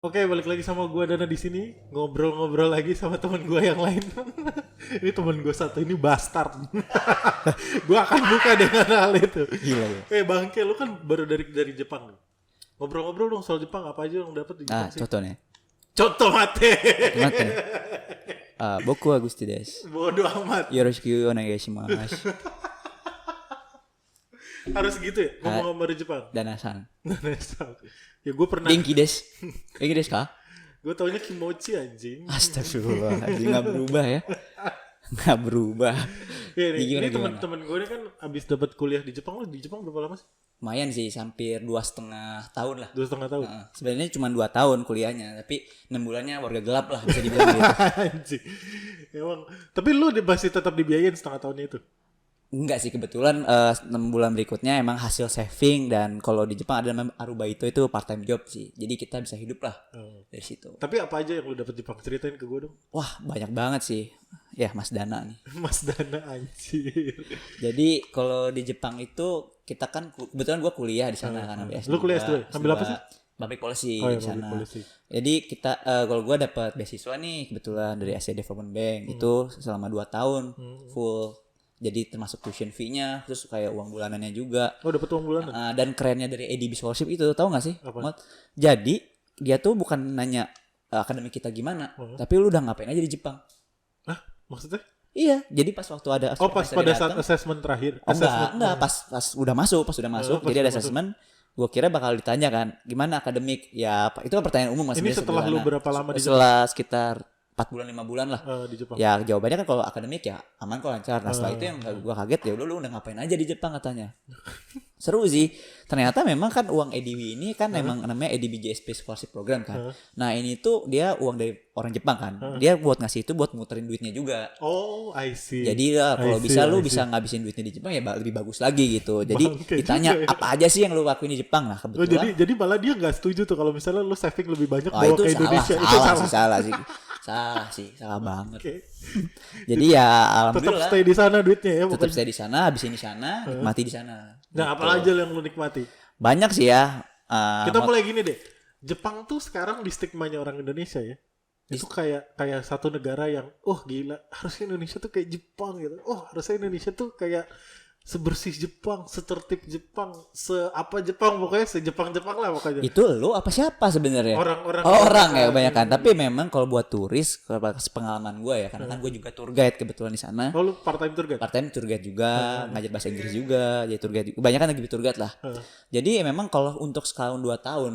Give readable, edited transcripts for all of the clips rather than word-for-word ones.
Oke, balik lagi sama gua Dana di sini ngobrol-ngobrol lagi sama teman gua yang lain. Ini teman gua satu ini bastard. Gua akan buka dengan hal itu. Gila ya. Bangke, lu kan baru dari Jepang nih. Ngobrol-ngobrol dong soal Jepang, apa aja yang dapat di Jepang sih? Contohnya. Contoh mate. Mate. Boku wa gusti desu. Bodoh amat. Yoroshiku onegaishimasu. Harus gitu ya ngomong dari Jepang. Danasan. Ya gua pernah. Genki desu. Genki desu ka? Gua taunya kimochi anjing. Astagfirullah. Nggak berubah ya. Nggak berubah. Ya, Gimana? ini teman-teman gue ini kan abis dapat kuliah di Jepang. Lu di Jepang berapa lama sih? Lumayan sih, hampir 2,5 tahun lah. 2,5 tahun. Sebenarnya cuma 2 tahun kuliahnya, tapi 6 bulannya warga gelap lah bisa dibilang gitu. Anjing. Emang. Tapi lu masih tetap dibiayain setengah tahunnya itu? Enggak sih, kebetulan 6 bulan berikutnya emang hasil saving, dan kalau di Jepang ada namanya arubaito, itu part time job sih. Jadi kita bisa hidup lah dari situ. Tapi apa aja yang lu dapat Jepang? Ceritain ke gue dong. Wah, banyak banget sih. Ya, Mas Dana nih. Mas Dana anjir. Jadi kalau di Jepang itu kita kan kebetulan gue kuliah di sana kan sampai S2. Lu kuliah S2? Ambil apa sih? Public policy Oh, di ya, sana. policy. Jadi kita kalau gue dapat beasiswa nih kebetulan dari Asia Development Bank itu selama 2 tahun full. Jadi termasuk tuition fee-nya, terus kayak uang bulanannya juga. Oh, dapat uang bulanan. Dan kerennya dari ADB Scholarship itu, tahu nggak sih? Apa? Jadi dia tuh bukan nanya akademik kita gimana, tapi lu udah ngapain aja di Jepang. Hah? Maksudnya? Iya, jadi pas waktu ada Oh, pas pada saat assessment terakhir. Oh, enggak, pas udah masuk, jadi ada assessment. Gue kira bakal ditanya kan, gimana akademik? Ya, itu kan pertanyaan umum Mas. Ini setelah lu berapa lama di Jepang? Setelah sekitar 4 bulan 5 bulan lah di Jepang. Ya jawabannya kan kalau akademik ya aman kok, lancar. Nah setelah itu yang gue kaget, ya udah lu udah ngapain aja di Jepang katanya. Seru sih. Ternyata memang kan uang EDB ini kan memang namanya EDB GSP Scholarship Program kan. Nah ini tuh dia uang dari orang Jepang kan. Dia buat ngasih itu buat muterin duitnya juga. Oh, I see. Jadi kalau bisa lu bisa ngabisin duitnya di Jepang ya lebih bagus lagi gitu. Jadi ditanya apa aja sih yang lu lakuin di Jepang. Nah kebetulan. Jadi malah dia nggak setuju tuh kalau misalnya lu saving lebih banyak bawa itu ke Indonesia. Salah salah banget. Jadi ya alhamdulillah. Tetap stay di sana duitnya ya. Tetap stay di sana, habisin di sana, nikmati di sana. Nah, apa aja yang lu nikmati? Banyak sih ya. Kita mulai gini deh. Jepang tuh sekarang di stigmanya orang Indonesia ya. Itu kayak satu negara yang gila, harusnya Indonesia tuh kayak Jepang gitu. Harusnya Indonesia tuh kayak sebersih Jepang, setertip Jepang, seapa Jepang, pokoknya sejepang-Jepang lah pokoknya. Itu lu apa siapa sebenarnya? Orang ya kebanyakan. Tapi memang kalau buat turis, pengalaman gue ya, karena kan gue juga tour guide kebetulan di sana. Oh, lu part-time tour guide? Part-time tour guide juga, ngajar bahasa Inggris juga, jadi tour guide. Kebanyakan lagi tour guide lah. Jadi memang kalau untuk setahun 2 tahun,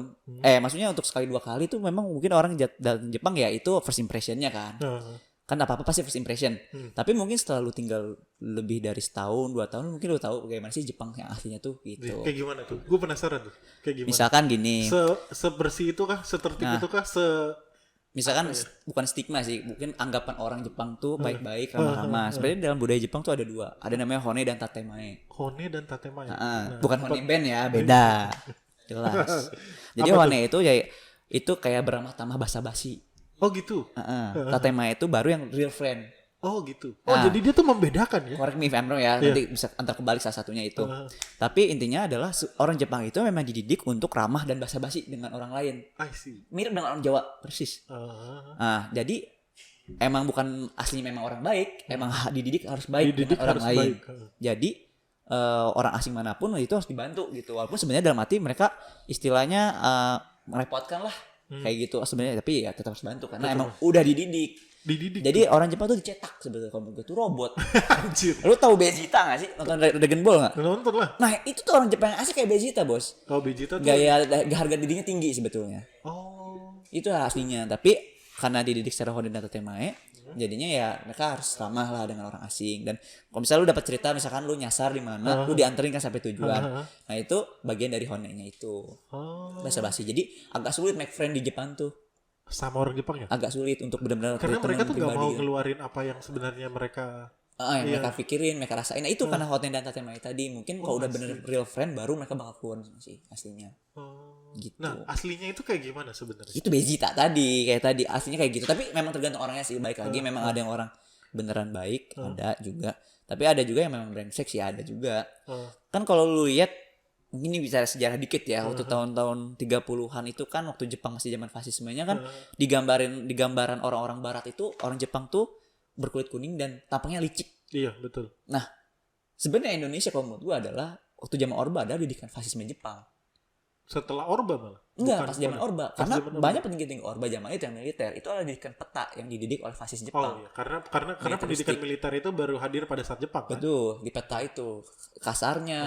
maksudnya untuk sekali 2 kali tuh memang mungkin orang datang Jepang ya itu first impressionnya kan. Kan apa-apa pasti first impression. Tapi mungkin setelah lu tinggal lebih dari setahun 2 tahun, mungkin lu tahu bagaimana sih Jepang yang aslinya tuh gitu. Kayak gimana tuh? Gue penasaran tuh. Kayak gimana? Misalkan gini. Sebersih itu kah? Setertib itu kah? Misalkan bukan stigma sih, mungkin anggapan orang Jepang tuh baik-baik, ramah-ramah. Sebenarnya dalam budaya Jepang tuh ada 2. Ada namanya Hone dan Tatemae. Hone dan Tatemae. Bukan Hone band ya, beda. Jelas. Jadi Hone itu ya itu kayak beramah tamah basa-basi. Oh gitu. Tatemae itu baru yang real friend. Oh gitu. Jadi dia tuh membedakan ya. Correct me if I'm wrong ya. Nanti bisa antar kebalik salah satunya itu. Tapi intinya adalah orang Jepang itu memang dididik untuk ramah dan basa-basi dengan orang lain. I see. Mirip dengan orang Jawa persis. Jadi emang bukan aslinya memang orang baik, emang dididik harus baik dengan orang lain. Jadi orang asing manapun itu harus dibantu gitu. Walaupun sebenarnya dalam hati mereka istilahnya merepotkan lah. Kayak gitu sebenarnya, tapi ya tetap harus bantu karena emang udah dididik. Jadi orang Jepang tuh dicetak sebetulnya, kalau menurut gue tuh robot. Anjir. Lu tahu Vegeta gak sih? Nonton Dragon Ball gak? Nonton lah. Nah itu tuh orang Jepang yang asli kayak Vegeta bos. Kalau Vegeta tuh gaya harga dirinya tinggi sebetulnya. Itu aslinya, tapi karena dididik secara Honen dan Tatemae, jadinya ya mereka harus ramah lah dengan orang asing. Dan kalau misalnya lu dapat cerita, misalkan lu nyasar di mana, lu dianterin kan sampai tujuan. Nah itu bagian dari Honennya itu. Basa-basi. Jadi agak sulit make friend di Jepang tuh. Sama orang Jepang ya? Agak sulit untuk benar-benar karena mereka tuh gak mau ngeluarin apa yang sebenarnya mereka yang mereka pikirin, mereka rasain. Nah itu karena Honen dan Tatemae tadi. Mungkin kalau udah bener real friend, baru mereka bakal keluar sih aslinya. Gitu. Nah aslinya itu kayak gimana sebenarnya? Itu Vegeta tadi, kayak tadi aslinya kayak gitu. Tapi memang tergantung orangnya sih. Baik lagi memang ada yang orang beneran baik, ada juga. Tapi ada juga yang memang brengsek sih, ada juga. Kan kalau lu lihat mungkin ini bicara sejarah dikit ya. Waktu tahun-tahun 30-an itu kan waktu Jepang masih zaman fasismenya kan digambaran orang-orang barat itu orang Jepang tuh berkulit kuning dan tampangnya licik. Iya, betul. Nah, sebenarnya Indonesia kalau menurut gua adalah waktu zaman Orba ada didikan fasisme Jepang. Setelah Orba malah? Enggak, pas zaman Orba. Karena banyak petinggi-petinggi Orba zaman itu yang militer itu adalah didikan peta yang dididik oleh fasis Jepang. Oh iya, karena pendidikan militer itu baru hadir pada saat Jepang kan? Betul, di peta itu kasarnya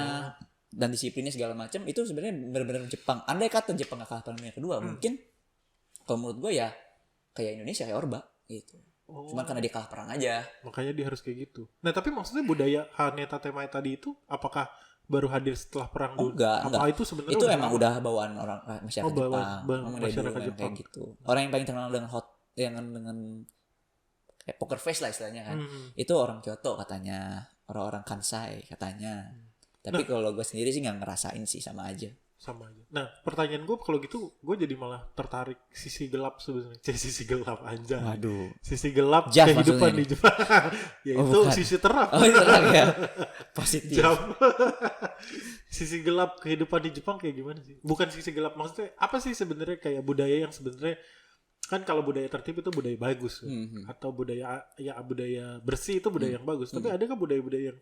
dan disiplinnya segala macam itu sebenarnya benar-benar Jepang. Andai kata Jepang gak kalah Perang Dunia Kedua, mungkin kalau menurut gue ya kayak Indonesia kayak Orba gitu. Cuman karena dia kalah perang aja. Makanya dia harus kayak gitu. Nah, tapi maksudnya budaya Haneta Temae tadi itu apakah baru hadir setelah perang dunia? Enggak. Itu sebenarnya itu emang udah bawaan orang masyarakat Jepang. Masyarakat Jepang kayak gitu. Orang yang paling terkenal dengan kayak poker face lah istilahnya kan. Itu orang Kyoto katanya, orang-orang Kansai katanya. Tapi kalau gue sendiri sih nggak ngerasain sih, sama aja. Nah, pertanyaan gue kalau gitu, gue jadi malah tertarik sisi gelap sebenarnya. Sisi gelap aja. Waduh. Sisi gelap Jaf kehidupan di Jepang. Yaitu sisi terang. Oh, terang ya. Positif. Sisi gelap kehidupan di Jepang kayak gimana sih? Bukan sisi gelap, maksudnya apa sih sebenarnya kayak budaya yang sebenarnya kan kalau budaya tertib itu budaya bagus atau budaya bersih itu budaya yang bagus. Tapi ada kan budaya-budaya yang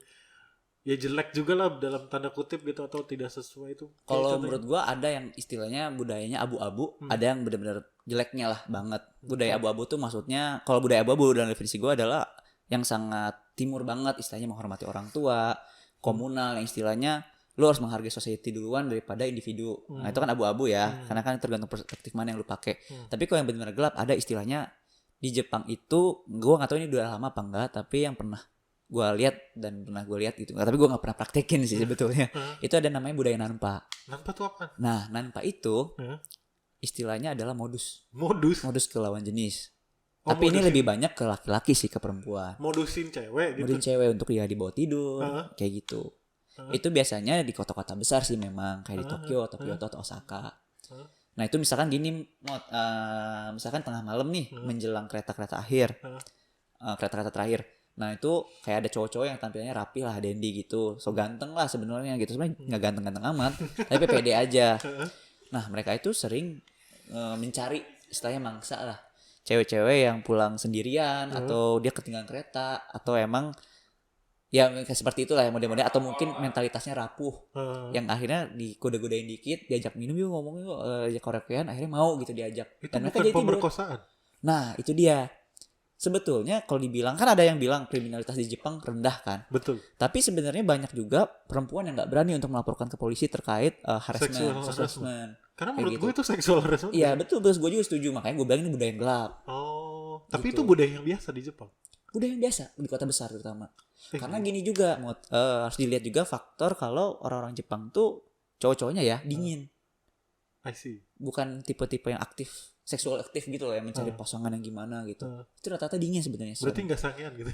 ya jelek juga lah dalam tanda kutip gitu atau tidak sesuai itu. Kalau menurut gua ada yang istilahnya budayanya abu-abu, ada yang benar-benar jeleknya lah banget. Budaya abu-abu tuh maksudnya kalau budaya abu-abu dalam definisi gua adalah yang sangat timur banget, istilahnya menghormati orang tua, komunal, yang istilahnya lu harus menghargai society duluan daripada individu. Nah, itu kan abu-abu ya, karena kan tergantung perspektif mana yang lu pakai. Tapi kalau yang benar-benar gelap ada istilahnya di Jepang itu, gua enggak tahu ini udah lama apa enggak, tapi yang pernah gue lihat gitu, tapi gue nggak pernah praktekin sih sebetulnya. Itu ada namanya budaya Nanpa. Nanpa tuh apa? Nah, Nanpa itu istilahnya adalah modus ke lawan jenis. Tapi ini lebih banyak ke laki-laki sih, ke perempuan. Modusin cewek gitu. Modusin cewek untuk dia dibawa tidur, kayak gitu. Itu biasanya di kota-kota besar sih memang, kayak di Tokyo atau Kyoto atau Osaka. Nah, itu misalkan gini, misalkan tengah malam nih, menjelang kereta-kereta terakhir. Nah, itu kayak ada cowok-cowok yang tampilannya rapi lah, dandy gitu, so ganteng lah sebenarnya gitu. Sebenarnya nggak ganteng-ganteng amat, tapi pede aja. Nah, mereka itu sering mencari istilahnya mangsa lah, cewek-cewek yang pulang sendirian atau dia ketinggalan kereta atau emang ya kayak seperti itulah yang model-model, atau mungkin mentalitasnya rapuh yang akhirnya dikode-kodein dikit, diajak minum yuk, ngomong yuk, ajak korean, akhirnya mau gitu diajak. Itu dan bukan pemerkosaan. Nah, itu dia. Sebetulnya kalau dibilang, kan ada yang bilang kriminalitas di Jepang rendah kan. Betul. Tapi sebenarnya banyak juga perempuan yang nggak berani untuk melaporkan ke polisi terkait harassment. Karena menurut gue itu sexual harassment. Iya betul, gue juga setuju. Makanya gue bilang ini budaya yang gelap. Oh, tapi itu budaya yang biasa di Jepang. Budaya yang biasa di kota besar terutama. Karena gini juga, harus dilihat juga faktor kalau orang-orang Jepang tuh cowok-cowoknya ya dingin. I see. Bukan tipe-tipe yang seksual aktif gitu loh, yang mencari pasangan yang gimana gitu. Itu rata-rata dingin sebenarnya. Berarti nggak sangean gitu.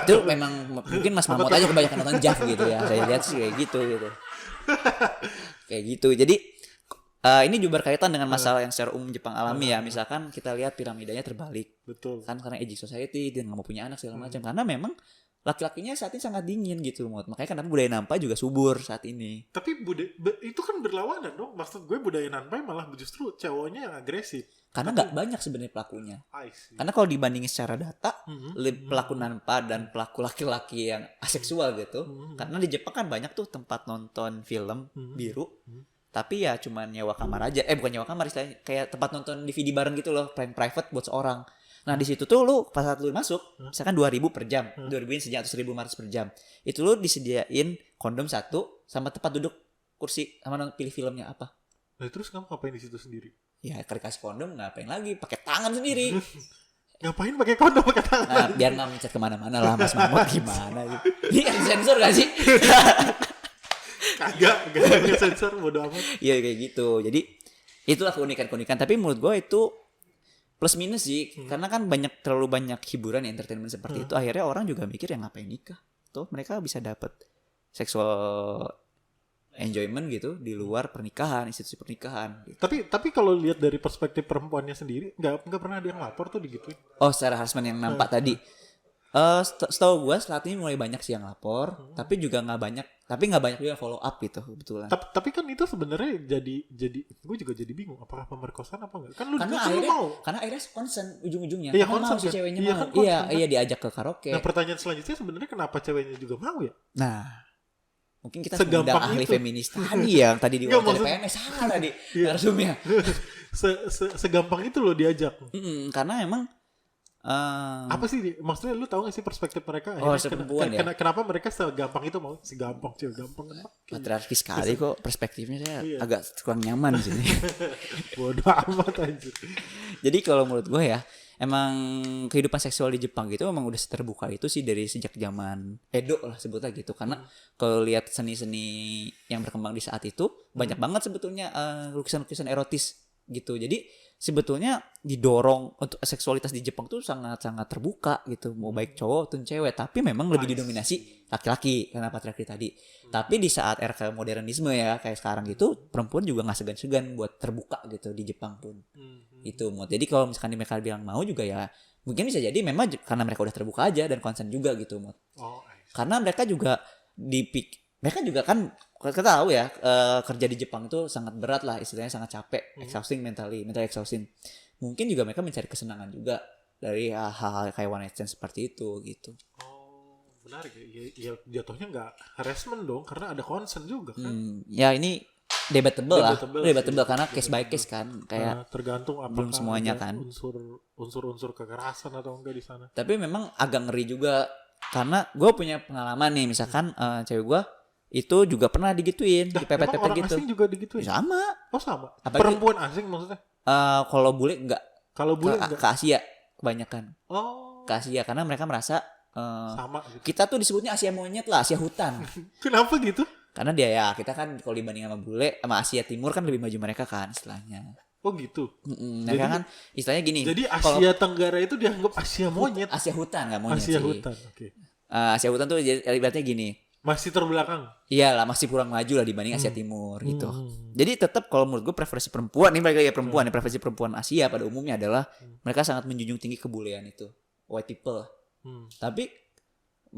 Itu memang mungkin Mas Mamot aja kebanyakan nonton Jav gitu ya. Saya lihat sih kayak gitu. Kayak gitu. Jadi ini juga berkaitan dengan masalah yang secara umum Jepang alami ya. Misalkan kita lihat piramidanya terbalik. Betul. Kan karena aging society, dia nggak mau punya anak segala macam. Karena memang laki-lakinya saat ini sangat dingin gitu, makanya kenapa budaya Nanpa juga subur saat ini. Tapi itu kan berlawanan dong. Maksud gue budaya Nanpa malah justru cowoknya yang agresif. Karena nggak banyak sebenarnya pelakunya. Karena kalau dibandingin secara data, pelaku Nanpa dan pelaku laki-laki yang aseksual gitu. Karena di Jepang kan banyak tuh tempat nonton film biru. Tapi ya cuman nyewa kamar aja. Bukan nyewa kamar, istilahnya kayak tempat nonton DVD bareng gitu loh, private buat seorang. Nah, di situ tuh lu pas saat lu masuk, misalkan 2.000 per jam, 2.000 sejam atau 1.500 per jam. Itu lu disediain kondom 1 sama tempat duduk kursi sama pilih filmnya apa. Nah, terus kamu ngapain di situ sendiri? Ya, kasih kondom ngapain lagi? Pakai tangan sendiri. Ngapain pakai kondom pakai tangan? Nah, biar nggak mencet kemana-mana lah, Mas Mamot gimana gitu. Ini kan sensor gak sih? Kagak sensor, bodo amat. Iya kayak gitu. Jadi itulah keunikan-keunikan. Tapi menurut gue itu plus minus sih, karena kan terlalu banyak hiburan entertainment seperti itu, akhirnya orang juga mikir yang ngapain nikah, tuh mereka bisa dapat sexual enjoyment gitu di luar pernikahan, institusi pernikahan gitu. Tapi kalau lihat dari perspektif perempuannya sendiri, nggak pernah ada yang lapor tuh digituin. Oh, secara harassment yang nampak tadi Setahu gue saat ini mulai banyak sih yang lapor, tapi nggak banyak juga yang follow up gitu kebetulan. Tapi kan itu sebenarnya jadi gue juga jadi bingung apakah pemerkosaan apa enggak? Kan lu karena akhirnya concern ujung-ujungnya. Iya, Karena mau si kan? ceweknya Iya, mau. kan concern, kan? Iya diajak ke karaoke. Nah, pertanyaan selanjutnya sebenarnya kenapa ceweknya juga mau ya? Nah, mungkin kita Segampang undang ahli itu. feminis tadi yang tadi di wawancara PNS salah tadi narsumnya. Segampang itu loh diajak. Karena emang apa sih maksudnya lu tahu gak sih perspektif mereka? Perempuan ya. Kenapa mereka segampang itu mau? Segampang gampang. Patriarki sekali kok perspektifnya, saya agak kurang nyaman di sini. Bodoh amat anjir. Jadi kalau menurut gue ya, emang kehidupan seksual di Jepang gitu emang udah terbuka itu sih dari sejak zaman Edo lah sebutnya gitu. Karena kalau lihat seni-seni yang berkembang di saat itu banyak banget sebetulnya lukisan-lukisan erotis gitu. Jadi sebetulnya didorong untuk seksualitas di Jepang tuh sangat-sangat terbuka gitu, mau baik cowok atau cewek, tapi memang lebih didominasi laki-laki karena patriarki tadi. Tapi di saat era modernisme ya kayak sekarang gitu, perempuan juga nggak segan-segan buat terbuka gitu di Jepang pun. Itu mau. Jadi kalau misalkan mereka bilang mau juga ya mungkin bisa jadi memang karena mereka udah terbuka aja dan concern juga gitu mau. Karena mereka juga mereka juga kan kita tahu ya kerja di Jepang itu sangat berat lah, istilahnya sangat capek, exhausting mental exhausting. Mungkin juga mereka mencari kesenangan juga dari hal-hal kayak one night stand seperti itu gitu. Menarik ya, jatuhnya nggak harassment dong karena ada concern juga kan. Ya ini debatable karena case by case kan, kayak tergantung apakah belum semuanya ada kan unsur kekerasan atau enggak di sana. Tapi memang agak ngeri juga karena gue punya pengalaman nih, misalkan cewek gue itu juga pernah digituin, dipepet-pepet orang gitu. asing juga digituin? Sama. Oh sama. Apalagi, perempuan asing maksudnya? Kalau bule enggak. Kalau bule enggak. Ke Asia kebanyakan. Ke Asia karena mereka merasa sama gitu. Kita tuh disebutnya Asia monyet lah, Asia hutan. Kenapa gitu? Karena dia kita kan kalau dibanding sama bule sama Asia Timur kan lebih maju mereka kan istilahnya. Oh gitu. Mereka kan istilahnya gini. Jadi Asia Tenggara itu dianggap Asia monyet. Asia hutan nggak monyet Asia sih. Hutan, oke. Asia hutan tuh ibaratnya gini. Masih terbelakang. Iyalah, masih kurang maju lah dibanding Asia Timur gitu. Jadi tetap kalau menurut gue preferensi perempuan, ini balik lagi perempuan, preferensi perempuan Asia pada umumnya adalah mereka sangat menjunjung tinggi kebulean itu, white people. Tapi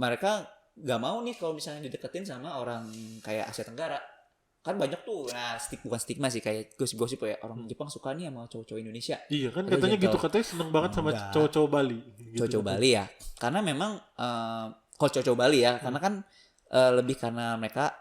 mereka nggak mau nih kalau misalnya dideketin sama orang kayak Asia Tenggara. Kan banyak tuh, bukan stigma sih, kayak gosip-gosip ya, orang Jepang suka nih sama cowok-cowok Indonesia. Iya kan katanya gitu, katanya seneng banget sama cowok-cowok Bali. Cowok-cowok Bali ya, karena memang kalau cowok-cowok Bali ya, karena kan lebih karena mereka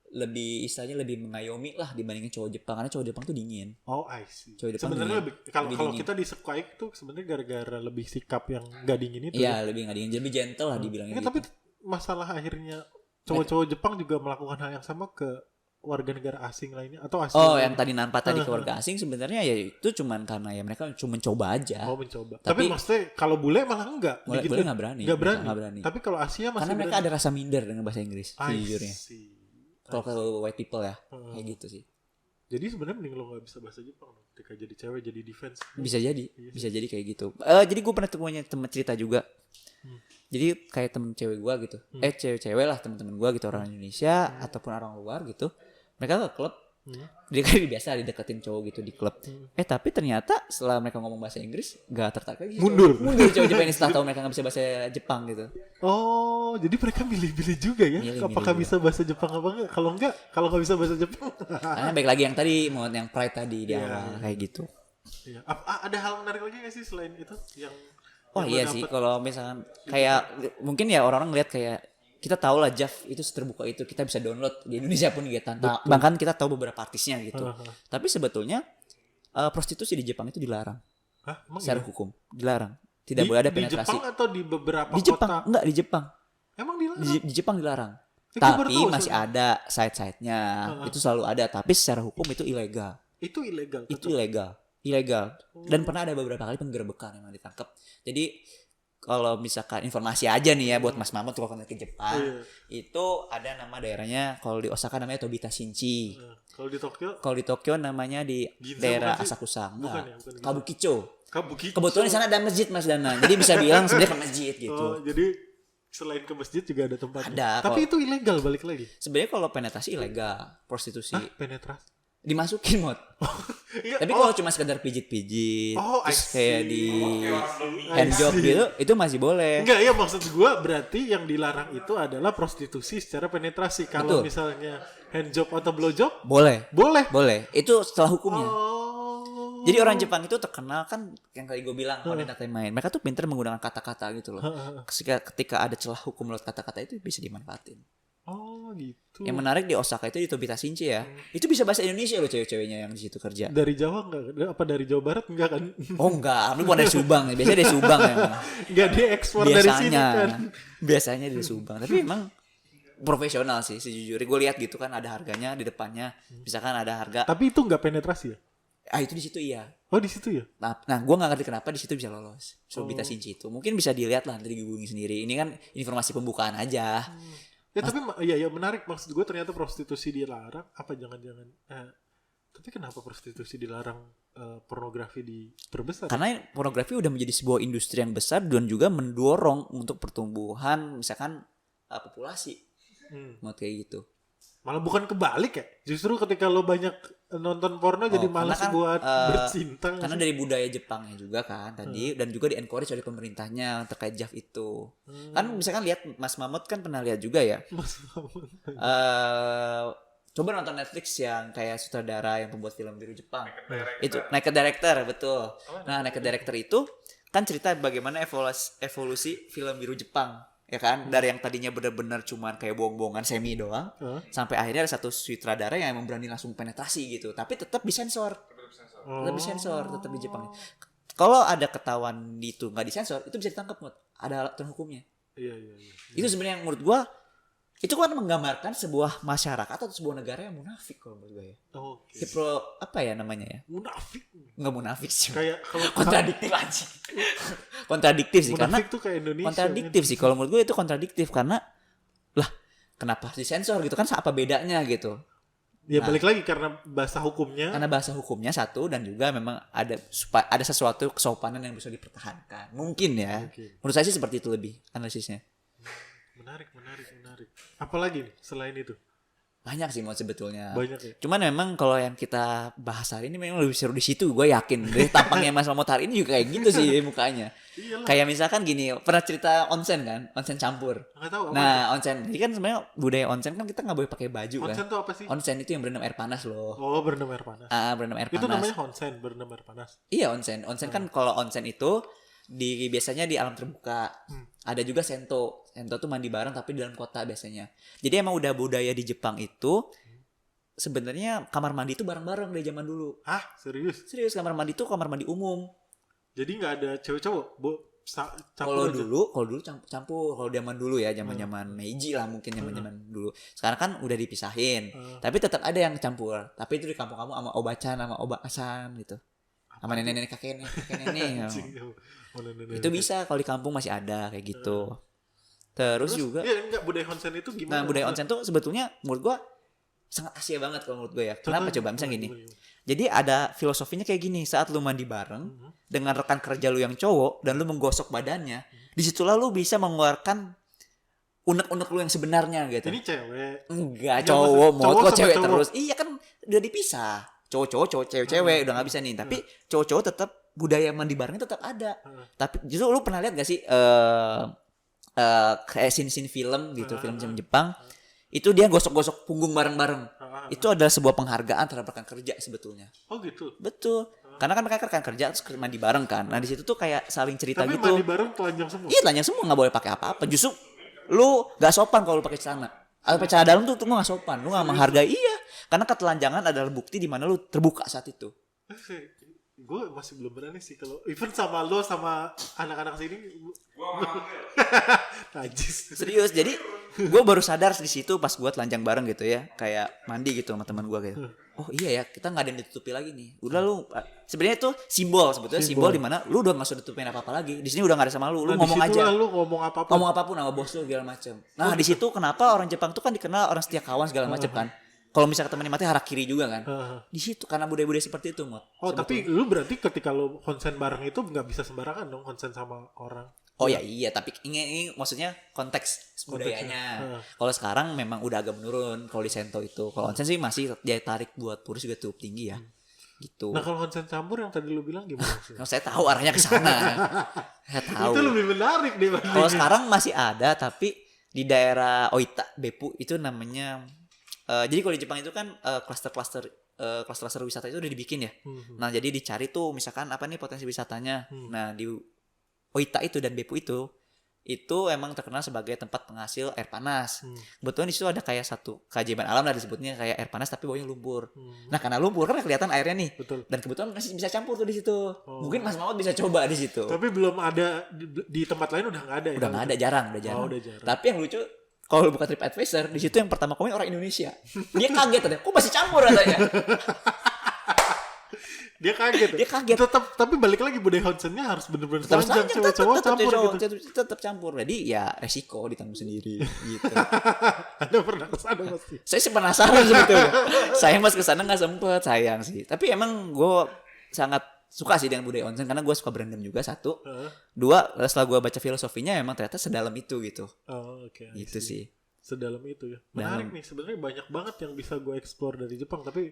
lebih istilahnya lebih mengayomi lah dibandingin cowok Jepang, karena cowok Jepang tuh dingin. Oh, I see. Sebenarnya kalau kita disukai tuh sebenarnya gara-gara lebih sikap yang gak dingin itu. Iya, lebih gak dingin, lebih gentle lah dibilangnya. Tapi masalah akhirnya cowok-cowok Jepang juga melakukan hal yang sama ke warga negara asing lainnya atau asing. Yang tadi nampak tadi ke warga asing sebenarnya ya itu cuman karena ya mereka cuma mencoba aja. Mencoba. Tapi maksudnya kalau bule malah enggak. Bule nggak berani. Nggak berani. Tapi kalau Asia masih karena mereka ada rasa minder dengan bahasa Inggris sejujurnya. Kalau ke white people ya kayak gitu sih. Jadi sebenarnya mending lo nggak bisa bahasa Jepang dong. Ketika jadi cewek jadi defense. Bisa jadi kayak gitu. Jadi gue pernah punya teman cerita juga. Jadi kayak temen cewek gue gitu. Cewek-cewek lah temen-temen gue gitu, orang Indonesia ataupun orang luar gitu. Mereka ke klub, dia kan biasa dideketin cowok gitu di klub. Tapi ternyata setelah mereka ngomong bahasa Inggris, gak tertarik lagi. Mundur cowok Jepang ini setelah tahu mereka gak bisa bahasa Jepang gitu. Oh, jadi mereka milih-milih juga ya? Apakah bisa bahasa Jepang apa enggak? Kalau nggak bisa bahasa Jepang. Karena baik lagi yang tadi, mau yang pride tadi di awal kayak gitu. Iya. Ada hal menarik lagi gak sih selain itu yang? Iya sih, kalau misalkan kayak mungkin ya orang-orang ngeliat kayak kita tahu lah JAV itu terbuka itu, kita bisa download di Indonesia pun gitu. Bahkan kita tahu beberapa artisnya gitu. Tapi sebetulnya prostitusi di Jepang itu dilarang. Secara hukum dilarang. Tidak boleh ada penetrasi. Di Jepang atau di beberapa kota? Di Jepang, enggak di Jepang. Emang dilarang? Di Jepang dilarang. Tapi masih ada side-side-nya. Itu selalu ada, tapi secara hukum itu ilegal. Itu ilegal. Ilegal. Dan pernah ada beberapa kali penggerebekan yang ditangkap. Jadi kalau misalkan informasi aja nih ya buat Mas Mamut kalau ke Jepang, itu ada nama daerahnya, kalau di Osaka namanya Tobita Shinchi. Kalau di Tokyo namanya di Ginza, daerah Asakusa. Bukan. Kabukicho. Kebetulan di sana ada masjid Mas Dana. Jadi bisa bilang sebenarnya ke masjid gitu. Oh, jadi selain ke masjid juga ada tempatnya. Ada. Tapi itu ilegal balik lagi. Sebenarnya kalau penetrasi ilegal, prostitusi. Penetrasi. dimasukin mod. Iya, Tapi kalau cuma sekedar pijit-pijit, I terus kayak see. di I handjob see. gitu, itu masih boleh. Enggak, ya maksud gue berarti yang dilarang itu adalah prostitusi secara penetrasi. Kalau Betul. misalnya handjob atau blowjob, Boleh. boleh. Boleh. Itu setelah hukumnya. Oh. Jadi orang Jepang itu terkenal kan yang tadi gue bilang kalau entertainment. Mereka tuh pintar menggunakan kata-kata gitu loh. Ketika ada celah hukum lewat kata-kata itu bisa dimanfaatin. Oh gitu. Yang menarik di Osaka itu di Tobita Shinchi ya. Itu bisa bahasa Indonesia loh cewek-ceweknya yang di situ kerja. Dari Jawa enggak? Apa dari Jawa Barat enggak kan? Oh enggak, lu bukan dari Subang ya. Biasanya dari Subang ya. Enggak diekspor dari sini kan. Biasanya dari Subang. Tapi emang profesional sih sejujurnya. Gue lihat gitu kan ada harganya di depannya. Misalkan ada harga. Tapi itu enggak penetrasi ya? Itu di situ iya. Oh di situ ya? Nah gue nggak ngerti kenapa di situ bisa lolos. Tobita Shinchi itu. Mungkin bisa dilihat lah nanti digubungin sendiri. Ini kan informasi pembukaan aja. Ya tapi ya menarik, maksud gue ternyata prostitusi dilarang. Apa jangan-jangan tapi kenapa prostitusi dilarang, pornografi diperbesar? Karena pornografi udah menjadi sebuah industri yang besar dan juga mendorong untuk pertumbuhan misalkan populasi. Mau kayak gitu. Malah bukan kebalik ya? Justru ketika lo banyak nonton porno jadi malas kan, buat bercinta. Karena dari budaya Jepangnya juga kan tadi dan juga di-encourage oleh pemerintahnya terkait JAV itu. Kan misalkan lihat Mas Mamut kan pernah lihat juga ya. Coba nonton Netflix yang kayak sutradara yang pembuat film biru Jepang. Itu Naked Director, betul. Nah, Naked Director itu kan cerita bagaimana evolusi film biru Jepang. Ya kan, dari yang tadinya benar-benar cuman kayak bohong-bohongan semi doang, sampai akhirnya ada satu sutradara yang emang berani langsung penetrasi gitu, tapi tetap disensor, tetap di Jepang. Kalau ada ketahuan itu nggak disensor, itu bisa ditangkap, ada aturan hukumnya. Iya. Itu sebenarnya menurut gua itu kan menggambarkan sebuah masyarakat atau sebuah negara yang munafik kalau menurut gue ya. Oke. Apa ya namanya ya? Munafik. Nggak munafik sih. Kayak kalau kontradiktif aja. Kontradiktif sih karena munafik tuh kayak Indonesia. Kontradiktif sih kalau menurut gue itu kontradiktif karena lah kenapa harus disensor gitu kan apa bedanya gitu. Ya balik lagi karena bahasa hukumnya. Karena bahasa hukumnya satu dan juga memang ada sesuatu kesopanan yang bisa dipertahankan. Mungkin ya. Menurut saya sih seperti itu lebih analisisnya. Menarik. Apalagi nih selain itu? Banyak sih sebetulnya. Banyak ya. Cuman memang kalau yang kita bahas hari ini memang lebih seru di situ, gue yakin. Dari tampangnya Mas Mamut hari ini juga kayak gitu sih mukanya. Iyalah. Kayak misalkan gini, pernah cerita onsen kan? Onsen campur. Nggak tahu. Nah, onsen. Jadi kan sebenarnya budaya onsen kan kita nggak boleh pakai baju kan. Onsen tuh apa sih? Onsen itu yang berendam air panas loh. Oh, berendam air panas. Berendam air panas. Itu namanya onsen, berendam air panas. Iya, onsen. Onsen kan kalau onsen itu biasanya di alam terbuka. Ada juga sento. Sento tuh mandi bareng tapi di dalam kota biasanya. Jadi emang udah budaya di Jepang itu sebenarnya kamar mandi itu bareng-bareng dari zaman dulu. Hah? Serius? Serius, kamar mandi itu kamar mandi umum. Jadi nggak ada cewek cowok? Kalau dulu campur. Kalau zaman dulu ya, zaman Meiji lah mungkin zaman dulu. Sekarang kan udah dipisahin. Tapi tetap ada yang campur. Tapi itu di kampung kamu sama obacan sama obasan gitu. Sama nenek-nenek kakek nenek. Itu bisa kalau di kampung masih ada kayak gitu. Terus juga enggak, budaya onsen itu gimana? Nah, budaya onsen tuh sebetulnya menurut gua sangat Asia banget kalau menurut gue ya. Kenapa coba? Misalnya gini. Jadi ada filosofinya kayak gini. Saat lu mandi bareng dengan rekan kerja lu yang cowok dan lu menggosok badannya, disitulah lu bisa mengeluarkan unek-unek lu yang sebenarnya gitu. Ini cewek? Enggak, cowok mau kok cewek terus. Iya kan udah dipisah. Cowok-cowok, cewek-cewek udah nggak bisa nih. Tapi cowok-cowok tetap budaya mandi barengnya tetap ada. Tapi justru lu pernah lihat gak sih kayak scene film gitu, film Jepang? Itu dia gosok-gosok punggung bareng-bareng. Itu adalah sebuah penghargaan terhadap rekan kerja sebetulnya. Oh gitu. Betul. Karena kan mereka rekan kerja terus mandi bareng kan. Nah di situ tuh kayak saling cerita tapi gitu. Tapi mandi bareng telanjang semua. Iya telanjang semua, nggak boleh pakai apa-apa. Justru lu nggak sopan kalau lu pakai celana. Kalau pakai celana dalam tuh lu nggak sopan, lu nggak menghargai. Iya. Karena ketelanjangan adalah bukti di mana lu terbuka saat itu. Gue masih belum berani sih kalau even sama lo sama anak-anak sini. Najis. Serius, jadi gue baru sadar di situ pas gue telanjang bareng gitu ya, kayak mandi gitu sama teman gue gitu. Oh iya ya, kita nggak ada yang ditutupi lagi nih. Udah lu, sebenarnya itu sebetulnya simbol di mana lu udah nggak usah ditutupin apa apa lagi. Di sini udah nggak ada sama lu ngomong aja. Lu ngomong apapun. Ngomong apapun sama bos lu segala macem. Nah di situ kenapa orang Jepang tuh kan dikenal orang setia kawan segala macem kan. Kalau misalnya temannya mati harakiri juga kan. Di situ karena budaya-budaya seperti itu, Mot. Oh, sebetulnya. Tapi lu berarti ketika lu konsen bareng itu nggak bisa sembarangan dong konsen sama orang. Oh ya iya, tapi ini maksudnya konteks budayanya. Kalau sekarang memang udah agak menurun kalau di Sento itu. Kalau onsen sih masih daya tarik buat turis juga cukup tinggi ya. Gitu. Nah kalau onsen campur yang tadi lu bilang gimana sih? Saya tahu arahnya ke sana. Saya tahu. Itu lebih menarik dibanding. Kalau sekarang masih ada, tapi di daerah Oita, Beppu itu namanya. Jadi kalau di Jepang itu kan klaster wisata itu udah dibikin ya. Nah jadi dicari tuh misalkan apa nih potensi wisatanya. Nah di Oita itu dan Beppu itu emang terkenal sebagai tempat penghasil air panas. Kebetulan di situ ada kayak satu keajaiban alam lah disebutnya kayak air panas tapi baunya lumpur. Nah karena lumpur kan kelihatan airnya nih. Betul. Dan kebetulan masih bisa campur tuh di situ. Mungkin Mas Maud bisa coba di situ. Tapi belum ada di tempat lain udah nggak ada ya. Udah nggak ada, jarang. Udah jarang. Tapi yang lucu kalau lu buka TripAdvisor di situ yang pertama komen orang Indonesia. Dia kaget ada, kok masih campur katanya. Dia kaget. Tapi balik lagi budaya onsennya harus bener-bener telanjang, cowok-cowok campur gitu. Tetap campur. Jadi ya resiko ditanggung sendiri gitu. Anda pernah kesana pasti. Saya sih penasaran sebetulnya. Sayang pas kesana nggak sempet, sayang sih. Tapi emang gue sangat suka sih dengan budaya onsen karena gue suka berendam juga satu. Dua, setelah gue baca filosofinya emang ternyata sedalam itu gitu. Oke. Gitu sih. Sedalam itu ya. Menarik nih, sebenarnya banyak banget yang bisa gue explore dari Jepang, tapi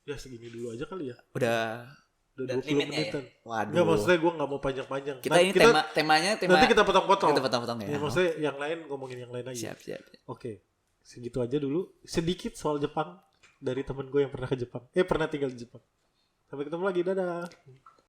ya segini dulu aja kali ya. Udah 20 menitan. Ya? Waduh. Enggak, maksudnya gue gak mau panjang-panjang. Kita ini temanya nanti kita potong-potong. Kita potong-potong ya. Maksudnya yang lain ngomongin yang lain aja. Siap. Oke. Segitu aja dulu. Sedikit soal Jepang dari temen gue yang pernah ke Jepang. Pernah tinggal di Jepang. Sampai ketemu lagi. Dadah.